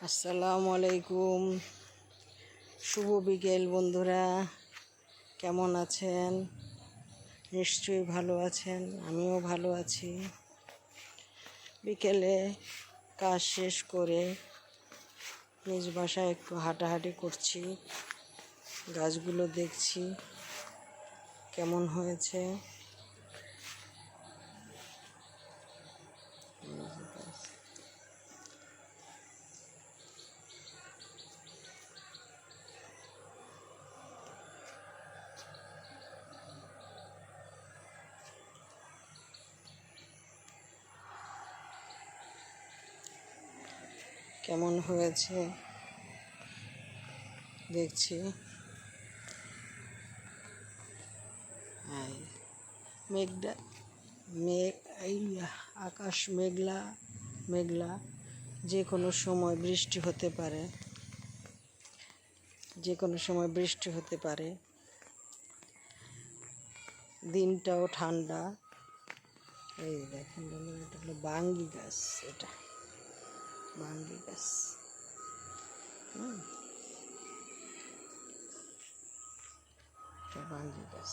আসসালামু আলাইকুম। শুভ বিকেল বন্ধুরা, কেমন আছেন? নিশ্চয়ই ভালো আছেন, আমিও ভালো আছি। বিকেলে কাজ শেষ করে নিজ বাসায় একটু হাঁটাহাঁটি করছি, গাছগুলো দেখছি কেমন হয়েছে। কেমন হয়েছে দেখছি। মেঘটা মেঘ এই আকাশ মেঘলা মেঘলা, যে কোনো সময় বৃষ্টি হতে পারে, যে কোনো সময় বৃষ্টি হতে পারে। দিনটাও ঠান্ডা। এই দেখেন বন্ধুরা, এটা হলো বাঙ্গি গাছ, এটা বাঙ্গি গাছ। এটা বাঙ্গি গাছ।